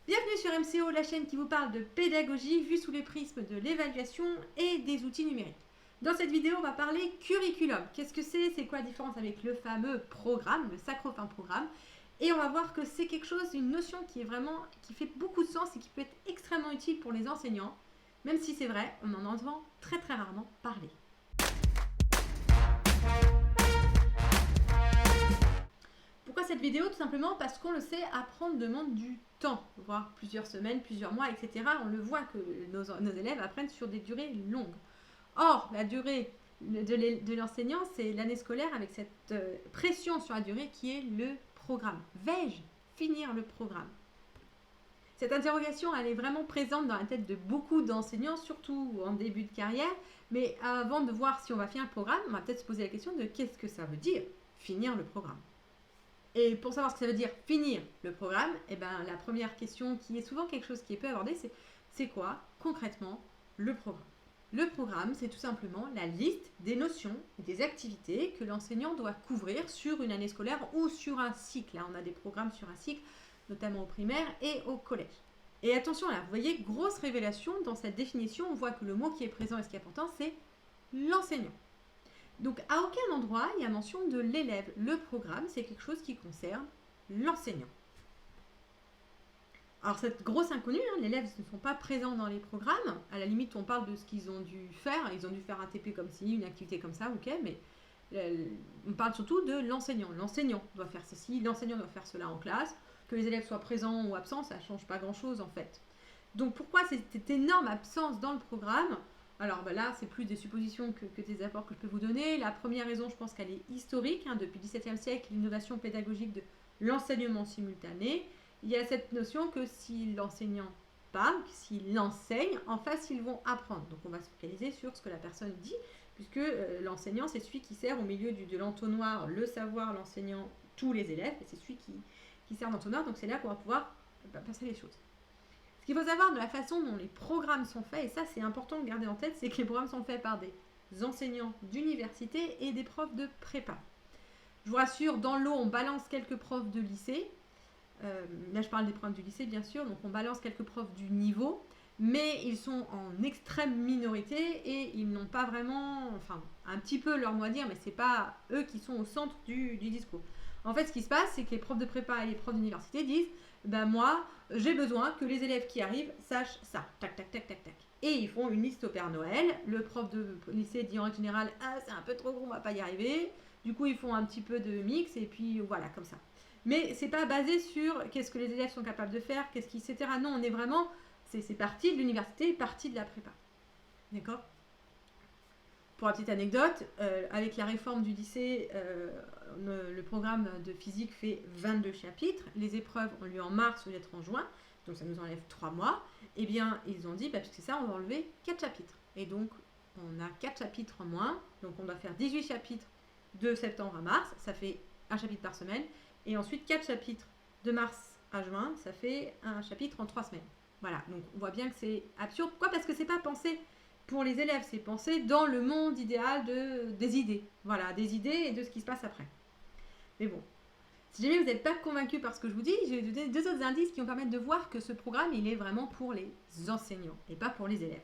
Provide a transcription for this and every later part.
Bienvenue sur MCO, la chaîne qui vous parle de pédagogie vue sous les prismes de l'évaluation et des outils numériques. Dans cette vidéo, on va parler curriculum. Qu'est-ce que c'est? C'est quoi la différence avec le fameux programme, le sacro-saint programme? Et on va voir que c'est quelque chose, une notion qui fait beaucoup de sens et qui peut être extrêmement utile pour les enseignants, même si c'est vrai, on en entend très rarement parler. Pourquoi cette vidéo? Tout simplement parce qu'on le sait, apprendre demande du temps, voire plusieurs semaines, plusieurs mois, etc. On le voit que nos élèves apprennent sur des durées longues. Or, la durée de l'enseignant, c'est l'année scolaire avec cette pression sur la durée qui est le programme. Vais-je finir le programme? Cette interrogation, elle est vraiment présente dans la tête de beaucoup d'enseignants, surtout en début de carrière. Mais avant de voir si on va finir le programme, on va peut-être se poser la question de qu'est-ce que ça veut dire, finir le programme. Et pour savoir ce que ça veut dire finir le programme, la première question qui est souvent quelque chose qui est peu abordé, c'est quoi concrètement le programme? Le programme, c'est tout simplement la liste des notions et des activités que l'enseignant doit couvrir sur une année scolaire ou sur un cycle. Là, on a des programmes sur un cycle, notamment au primaire et au collège. Et attention là, vous voyez, grosse révélation dans cette définition, on voit que le mot qui est présent et ce qui est important, c'est l'enseignant. Donc, à aucun endroit, il y a mention de l'élève. Le programme, c'est quelque chose qui concerne l'enseignant. Alors, cette grosse inconnue, les élèves ne sont pas présents dans les programmes. À la limite, on parle de ce qu'ils ont dû faire. Ils ont dû faire un TP comme ci, une activité comme ça, ok, mais on parle surtout de l'enseignant. L'enseignant doit faire ceci, l'enseignant doit faire cela en classe. Que les élèves soient présents ou absents, ça ne change pas grand-chose, en fait. Donc, pourquoi cette énorme absence dans le programme? Alors là, c'est plus des suppositions que des apports que je peux vous donner. La première raison, je pense qu'elle est historique. Depuis le XVIIe siècle, l'innovation pédagogique de l'enseignement simultané. Il y a cette notion que si l'enseignant parle, s'il enseigne, en face, ils vont apprendre. Donc on va se focaliser sur ce que la personne dit, puisque l'enseignant, c'est celui qui sert au milieu de l'entonnoir, le savoir, l'enseignant, tous les élèves, et c'est celui qui sert d'entonnoir. Donc c'est là qu'on va pouvoir passer les choses. Ce qu'il faut savoir de la façon dont les programmes sont faits, et ça c'est important de garder en tête, c'est que les programmes sont faits par des enseignants d'université et des profs de prépa. Je vous rassure, dans l'eau, on balance quelques profs de lycée. Là, je parle des profs du lycée, bien sûr, donc on balance quelques profs du niveau, mais ils sont en extrême minorité et ils n'ont pas vraiment, enfin, un petit peu leur mot à dire, mais c'est pas eux qui sont au centre du discours. En fait, ce qui se passe, c'est que les profs de prépa et les profs d'université disent moi, j'ai besoin que les élèves qui arrivent sachent ça. Tac, tac, tac, tac, tac. Et ils font une liste au Père Noël. Le prof de lycée dit en général c'est un peu trop gros, on va pas y arriver. Du coup, ils font un petit peu de mix et puis voilà, comme ça. Mais c'est pas basé sur qu'est-ce que les élèves sont capables de faire, etc. Non, on est vraiment, c'est partie de l'université, partie de la prépa. D'accord? Pour la petite anecdote, avec la réforme du lycée, le programme de physique fait 22 chapitres. Les épreuves ont lieu en mars au lieu d'être en juin, donc ça nous enlève 3 mois. Eh bien, ils ont dit, puisque ça, on va enlever 4 chapitres. Et donc, on a 4 chapitres en moins. Donc, on doit faire 18 chapitres de septembre à mars. Ça fait un chapitre par semaine. Et ensuite, 4 chapitres de mars à juin. Ça fait un chapitre en 3 semaines. Voilà, donc on voit bien que c'est absurde. Pourquoi? Parce que c'est pas pensé pour les élèves, c'est penser dans le monde idéal des idées. Voilà, des idées et de ce qui se passe après. Mais bon, si jamais vous n'êtes pas convaincu par ce que je vous dis, je vais vous donner 2 autres indices qui vont permettre de voir que ce programme, il est vraiment pour les enseignants et pas pour les élèves.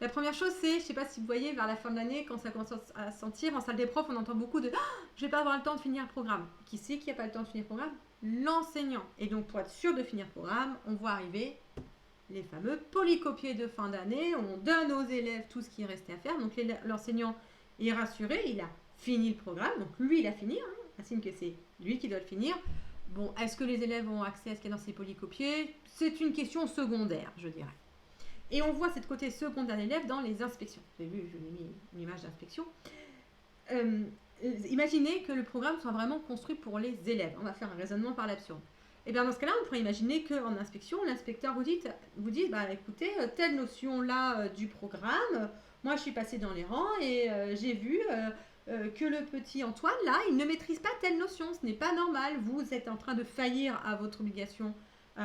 La première chose, c'est, je ne sais pas si vous voyez, vers la fin de l'année, quand ça commence à sentir, en salle des profs, on entend beaucoup de « je ne vais pas avoir le temps de finir le programme ». Qui c'est qui n'a pas le temps de finir le programme? L'enseignant. Et donc, pour être sûr de finir le programme, on voit arriver les fameux polycopiés de fin d'année. On donne aux élèves tout ce qui restait à faire. Donc l'enseignant est rassuré, il a fini le programme. Donc lui, il a fini. Un signe que c'est lui qui doit le finir. Bon, est-ce que les élèves ont accès à ce qu'il y a dans ces polycopiés? C'est une question secondaire, je dirais. Et on voit cette côté secondaire d'élèves dans les inspections. Vous avez vu, je vous ai mis une image d'inspection. Imaginez que le programme soit vraiment construit pour les élèves. On va faire un raisonnement par l'absurde. Et bien dans ce cas-là, on pourrait imaginer qu'en inspection, l'inspecteur vous dit écoutez, telle notion-là du programme, moi je suis passé dans les rangs et j'ai vu que le petit Antoine, là, il ne maîtrise pas telle notion. Ce n'est pas normal. Vous êtes en train de faillir à votre obligation, de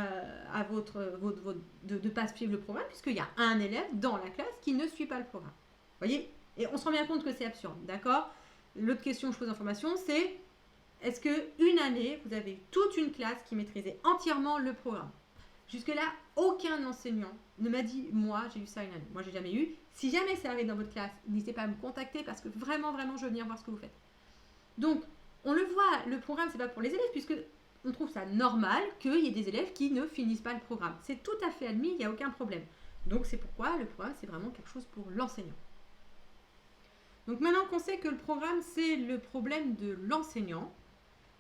ne pas suivre le programme, puisqu'il y a un élève dans la classe qui ne suit pas le programme. Vous voyez? Et on se rend bien compte que c'est absurde, d'accord? L'autre question que je pose en formation, c'est est-ce qu'une année, vous avez toute une classe qui maîtrisait entièrement le programme? Jusque-là, aucun enseignant ne m'a dit, moi, j'ai eu ça une année. Moi, j'ai jamais eu. Si jamais c'est arrivé dans votre classe, n'hésitez pas à me contacter parce que vraiment, vraiment, je veux venir voir ce que vous faites. Donc, on le voit, le programme, c'est pas pour les élèves puisque on trouve ça normal qu'il y ait des élèves qui ne finissent pas le programme. C'est tout à fait admis, il n'y a aucun problème. Donc, c'est pourquoi le programme, c'est vraiment quelque chose pour l'enseignant. Donc, maintenant qu'on sait que le programme, c'est le problème de l'enseignant,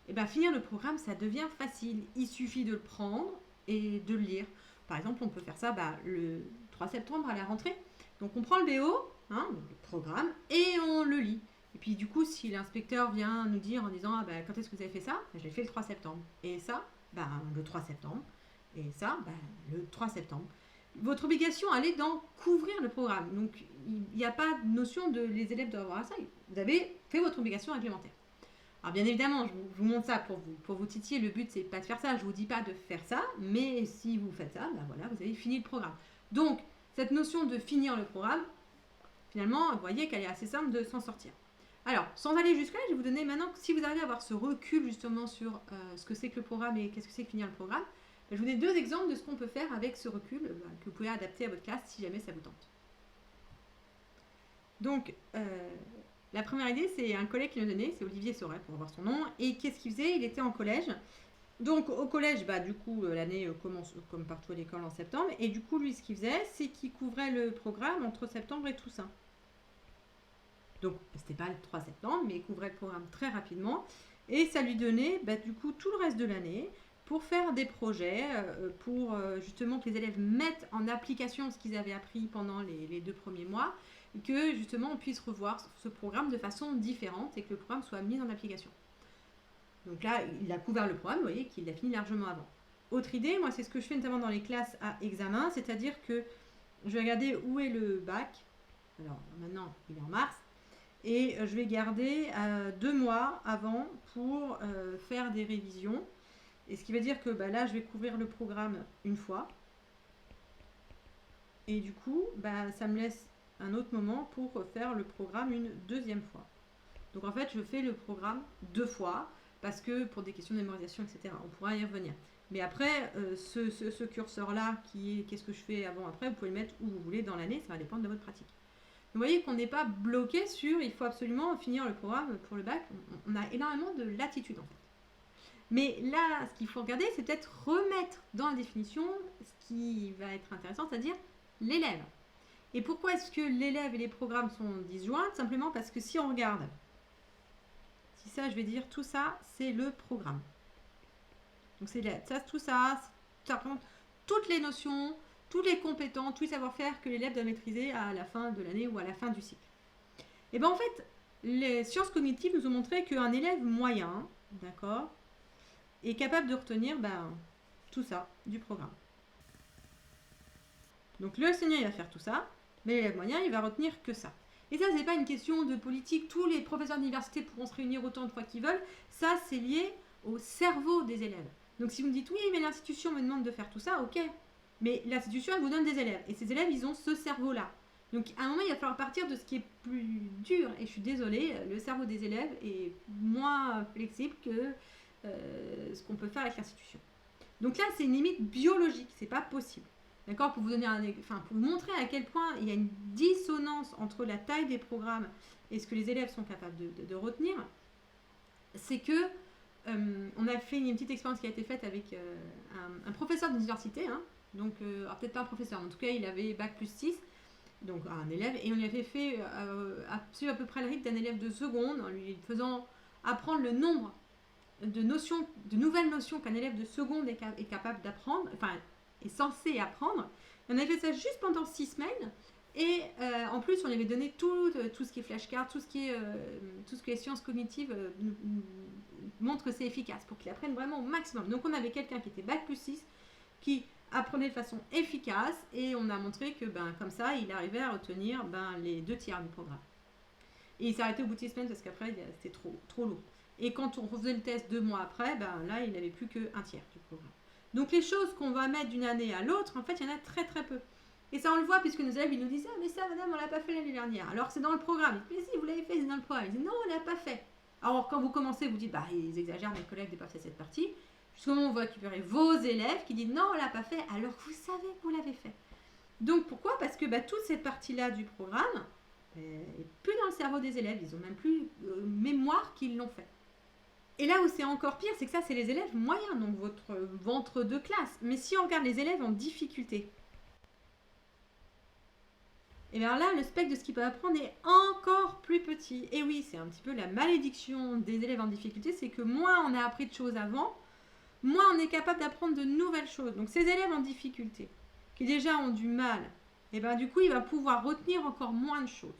et bien, finir le programme, ça devient facile. Il suffit de le prendre et de le lire. Par exemple, on peut faire ça le 3 septembre à la rentrée. Donc, on prend le BO, le programme, et on le lit. Et puis, du coup, si l'inspecteur vient nous dire en disant quand est-ce que vous avez fait ça, je l'ai fait le 3 septembre. Et ça, le 3 septembre. Et ça, le 3 septembre. Votre obligation, elle est d'en couvrir le programme. Donc, il n'y a pas de notion de les élèves doivent avoir ça. Vous avez fait votre obligation réglementaire. Alors bien évidemment, je vous montre ça pour vous titiller. Le but, c'est pas de faire ça. Je vous dis pas de faire ça, mais si vous faites ça, vous avez fini le programme. Donc, cette notion de finir le programme, finalement, vous voyez qu'elle est assez simple de s'en sortir. Alors, sans aller jusque-là, je vais vous donner maintenant, si vous arrivez à avoir ce recul justement sur ce que c'est que le programme et qu'est-ce que c'est que finir le programme, je vous donne 2 exemples de ce qu'on peut faire avec ce recul que vous pouvez adapter à votre classe si jamais ça vous tente. Donc, la première idée, c'est un collègue qui l'a donné, c'est Olivier Sauret pour avoir son nom. Et qu'est-ce qu'il faisait? Il était en collège. Donc au collège, du coup, l'année commence comme partout à l'école en septembre. Et du coup, lui, ce qu'il faisait, c'est qu'il couvrait le programme entre septembre et Toussaint. Donc, c'était pas le 3 septembre, mais il couvrait le programme très rapidement. Et ça lui donnait, du coup, tout le reste de l'année pour faire des projets, pour justement que les élèves mettent en application ce qu'ils avaient appris pendant les 2 premiers mois. Et que justement on puisse revoir ce programme de façon différente et que le programme soit mis en application. Donc là, il a couvert le programme, vous voyez qu'il l'a fini largement avant. Autre idée, moi c'est ce que je fais notamment dans les classes à examen, c'est-à-dire que je vais regarder où est le bac. Alors maintenant, il est en mars. Et je vais garder 2 mois avant pour faire des révisions. Et ce qui veut dire que là, je vais couvrir le programme une fois. Et du coup, ça me laisse un autre moment pour faire le programme une 2e fois. Donc en fait, je fais le programme 2 fois parce que pour des questions de mémorisation, etc. On pourra y revenir. Mais après, ce curseur-là, qui est qu'est-ce que je fais avant, après, vous pouvez le mettre où vous voulez dans l'année, ça va dépendre de votre pratique. Vous voyez qu'on n'est pas bloqué sur il faut absolument finir le programme pour le bac. On a énormément de latitude en fait. Mais là, ce qu'il faut regarder, c'est peut-être remettre dans la définition ce qui va être intéressant, c'est-à-dire l'élève. Et pourquoi est-ce que l'élève et les programmes sont disjoints? Simplement parce que si on regarde, si ça, je vais dire tout ça, c'est le programme. Donc c'est ça, tout ça, ça représente toutes les notions, toutes les compétences, tous les savoir-faire que l'élève doit maîtriser à la fin de l'année ou à la fin du cycle. Et en fait, les sciences cognitives nous ont montré qu'un élève moyen, d'accord, est capable de retenir tout ça du programme. Donc l'enseignant, il va faire tout ça. Mais l'élève moyen, il va retenir que ça. Et ça, c'est pas une question de politique. Tous les professeurs d'université pourront se réunir autant de fois qu'ils veulent. Ça, c'est lié au cerveau des élèves. Donc si vous me dites, oui, mais l'institution me demande de faire tout ça, ok. Mais l'institution, elle vous donne des élèves. Et ces élèves, ils ont ce cerveau-là. Donc à un moment, il va falloir partir de ce qui est plus dur. Et je suis désolée, le cerveau des élèves est moins flexible que ce qu'on peut faire avec l'institution. Donc là, c'est une limite biologique. C'est pas possible. D'accord, pour vous montrer à quel point il y a une dissonance entre la taille des programmes et ce que les élèves sont capables de retenir, c'est que on a fait une petite expérience qui a été faite avec un professeur d'université, donc alors peut-être pas un professeur, mais en tout cas il avait bac plus 6, donc un élève, et on lui avait fait suivre à peu près le rythme d'un élève de seconde, en lui faisant apprendre le nombre de nouvelles notions qu'un élève de seconde est capable d'apprendre, est censé apprendre. On avait fait ça juste pendant 6 semaines et en plus on lui avait donné tout ce qui est flashcard, tout ce qui est les sciences cognitives montrent que c'est efficace pour qu'il apprenne vraiment au maximum. Donc on avait quelqu'un qui était bac plus 6 qui apprenait de façon efficace et on a montré que comme ça il arrivait à retenir les 2 tiers du programme. Et il s'est arrêté au bout de 6 semaines parce qu'après c'était trop lourd. Et quand on refaisait le test 2 mois après, là il n'avait plus qu'un tiers du programme. Donc les choses qu'on va mettre d'une année à l'autre, en fait, il y en a très très peu. Et ça, on le voit puisque nos élèves, ils nous disent « Ah, mais ça, madame, on l'a pas fait l'année dernière. » Alors c'est dans le programme. « Mais si, vous l'avez fait, c'est dans le programme. » Ils disent « Non, on l'a pas fait. » Alors quand vous commencez, vous dites « Bah, ils exagèrent, mes collègues n'ont pas fait cette partie. » Jusqu'au moment où vous récupérez vos élèves qui disent non, on l'a pas fait, alors que vous savez que vous l'avez fait. Donc pourquoi? Parce que toute cette partie-là du programme n'est plus dans le cerveau des élèves. Ils n'ont même plus mémoire qu'ils l'ont fait. Et là où c'est encore pire, c'est que ça, c'est les élèves moyens, donc votre ventre de classe. Mais si on regarde les élèves en difficulté, et bien là, le spectre de ce qu'ils peuvent apprendre est encore plus petit. Et oui, c'est un petit peu la malédiction des élèves en difficulté, c'est que moins on a appris de choses avant, moins on est capable d'apprendre de nouvelles choses. Donc ces élèves en difficulté, qui déjà ont du mal, et bien du coup, il va pouvoir retenir encore moins de choses.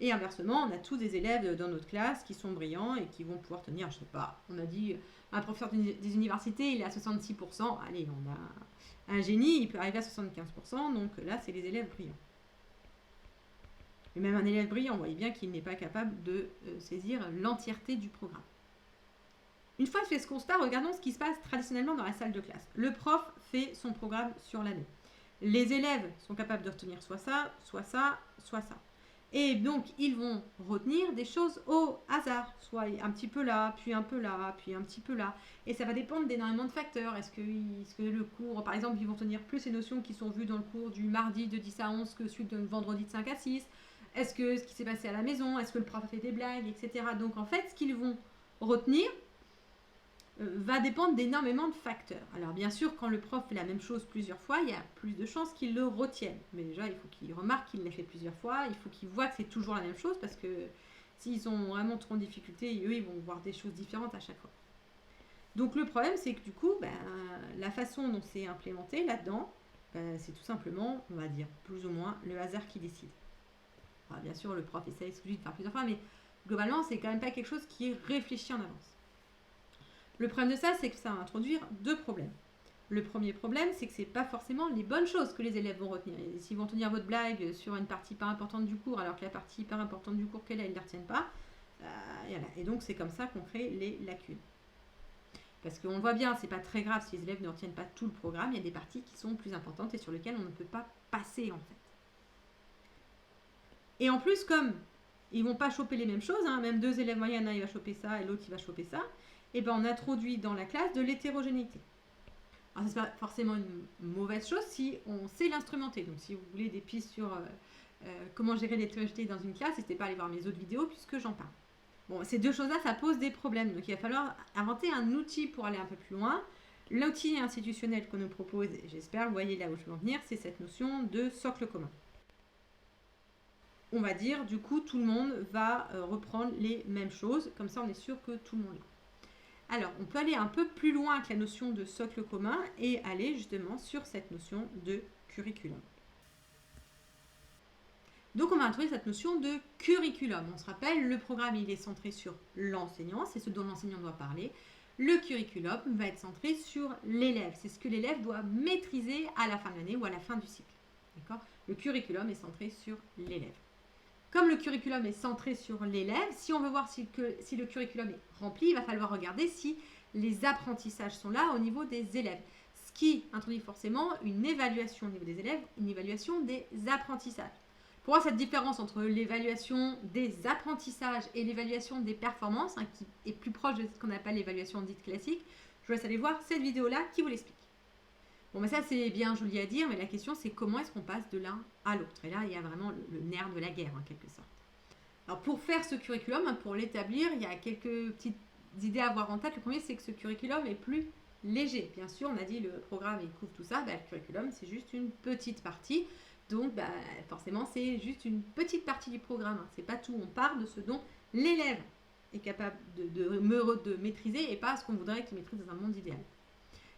Et inversement, on a tous des élèves dans notre classe qui sont brillants et qui vont pouvoir tenir, je sais pas, on a dit, un professeur des universités, il est à 66%, allez, on a un génie, il peut arriver à 75%, donc là, c'est les élèves brillants. Et même un élève brillant, on voit bien qu'il n'est pas capable de saisir l'entièreté du programme. Une fois fait ce constat, regardons ce qui se passe traditionnellement dans la salle de classe. Le prof fait son programme sur l'année. Les élèves sont capables de retenir soit ça, soit ça, soit ça. Et donc, ils vont retenir des choses au hasard, soit un petit peu là, puis un peu là, puis un petit peu là. Et ça va dépendre d'énormément de facteurs. Est-ce que le cours, par exemple, ils vont tenir plus les notions qui sont vues dans le cours du mardi de 10 à 11 que celui de vendredi de 5 à 6? Est-ce que ce qui s'est passé à la maison? Est-ce que le prof a fait des blagues, etc. Donc, en fait, ce qu'ils vont retenir va dépendre d'énormément de facteurs. Alors bien sûr, quand le prof fait la même chose plusieurs fois, il y a plus de chances qu'il le retienne. Mais déjà, il faut qu'il remarque qu'il l'a fait plusieurs fois, il faut qu'il voit que c'est toujours la même chose, parce que s'ils ont vraiment trop de difficultés, eux, ils vont voir des choses différentes à chaque fois. Donc le problème, c'est que du coup, la façon dont c'est implémenté là-dedans, c'est tout simplement, on va dire, plus ou moins le hasard qui décide. Alors, bien sûr, le prof essaie de faire plusieurs fois, mais globalement, c'est quand même pas quelque chose qui est réfléchi en avance. Le problème de ça, c'est que ça va introduire deux problèmes. Le premier problème, c'est que ce n'est pas forcément les bonnes choses que les élèves vont retenir. Et s'ils vont tenir votre blague sur une partie pas importante du cours, alors que la partie pas importante du cours qu'elle a, ils ne la retiennent pas, et donc c'est comme ça qu'on crée les lacunes. Parce qu'on voit bien, c'est pas très grave si les élèves ne retiennent pas tout le programme, il y a des parties qui sont plus importantes et sur lesquelles on ne peut pas passer en fait. Et en plus, comme ils ne vont pas choper les mêmes choses, même deux élèves moyens, un il va choper ça et l'autre il va choper ça, et on introduit dans la classe de l'hétérogénéité. Alors, ce n'est pas forcément une mauvaise chose si on sait l'instrumenter. Donc, si vous voulez des pistes sur comment gérer l'hétérogénéité dans une classe, n'hésitez pas à aller voir mes autres vidéos puisque j'en parle. Bon, ces deux choses-là, ça pose des problèmes. Donc, il va falloir inventer un outil pour aller un peu plus loin. L'outil institutionnel qu'on nous propose, j'espère, vous voyez là où je veux en venir, c'est cette notion de socle commun. On va dire, du coup, tout le monde va reprendre les mêmes choses. Comme ça, on est sûr que tout le monde l'a. Alors, on peut aller un peu plus loin avec la notion de socle commun et aller justement sur cette notion de curriculum. Donc, on va introduire cette notion de curriculum. On se rappelle, le programme, il est centré sur l'enseignant, c'est ce dont l'enseignant doit parler. Le curriculum va être centré sur l'élève. C'est ce que l'élève doit maîtriser à la fin de l'année ou à la fin du cycle. D'accord ? Le curriculum est centré sur l'élève. Comme le curriculum est centré sur l'élève, si on veut voir si le curriculum est rempli, il va falloir regarder si les apprentissages sont là au niveau des élèves. Ce qui introduit forcément une évaluation au niveau des élèves, une évaluation des apprentissages. Pour voir cette différence entre l'évaluation des apprentissages et l'évaluation des performances, qui est plus proche de ce qu'on appelle l'évaluation dite classique, je vous laisse aller voir cette vidéo-là qui vous l'explique. Bon, ça c'est bien joli à dire, mais la question c'est comment est-ce qu'on passe de l'un à l'autre. Et là, il y a vraiment le nerf de la guerre en quelque sorte. Alors pour faire ce curriculum, pour l'établir, il y a quelques petites idées à avoir en tête. Le premier, c'est que ce curriculum est plus léger. Bien sûr, on a dit le programme il couvre tout ça, le curriculum c'est juste une petite partie. Donc forcément, c'est juste une petite partie du programme. C'est pas tout. On part de ce dont l'élève est capable de maîtriser et pas ce qu'on voudrait qu'il maîtrise dans un monde idéal.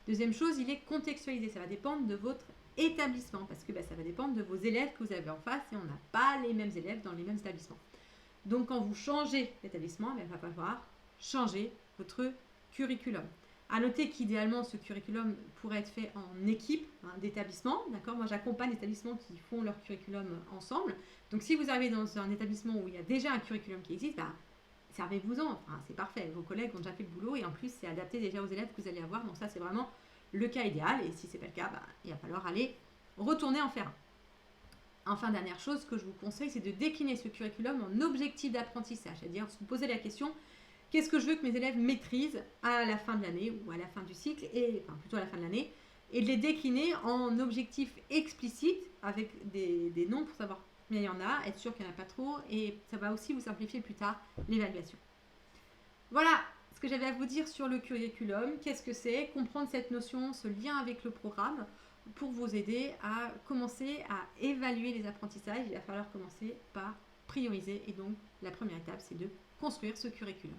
Deuxième chose, il est contextualisé. Ça va dépendre de votre établissement parce que ça va dépendre de vos élèves que vous avez en face et on n'a pas les mêmes élèves dans les mêmes établissements. Donc, quand vous changez d'établissement, il va falloir changer votre curriculum. À noter qu'idéalement, ce curriculum pourrait être fait en équipe d'établissement. D'accord ? Moi, j'accompagne les établissements qui font leur curriculum ensemble. Donc, si vous arrivez dans un établissement où il y a déjà un curriculum qui existe, servez-vous-en, c'est parfait, vos collègues ont déjà fait le boulot et en plus c'est adapté déjà aux élèves que vous allez avoir, donc ça c'est vraiment le cas idéal et si ce n'est pas le cas, il va falloir aller retourner en faire un. Enfin, dernière chose que je vous conseille, c'est de décliner ce curriculum en objectif d'apprentissage, c'est-à-dire se poser la question, qu'est-ce que je veux que mes élèves maîtrisent à la fin de l'année ou à la fin du cycle, et enfin plutôt à la fin de l'année, et de les décliner en objectifs explicites avec des noms pour savoir combien il y en a, être sûr qu'il n'y en a pas trop, et ça va aussi vous simplifier plus tard l'évaluation. Voilà ce que j'avais à vous dire sur le curriculum. Qu'est-ce que c'est? Comprendre cette notion, ce lien avec le programme, pour vous aider à commencer à évaluer les apprentissages. Il va falloir commencer par prioriser, et donc la première étape, c'est de construire ce curriculum.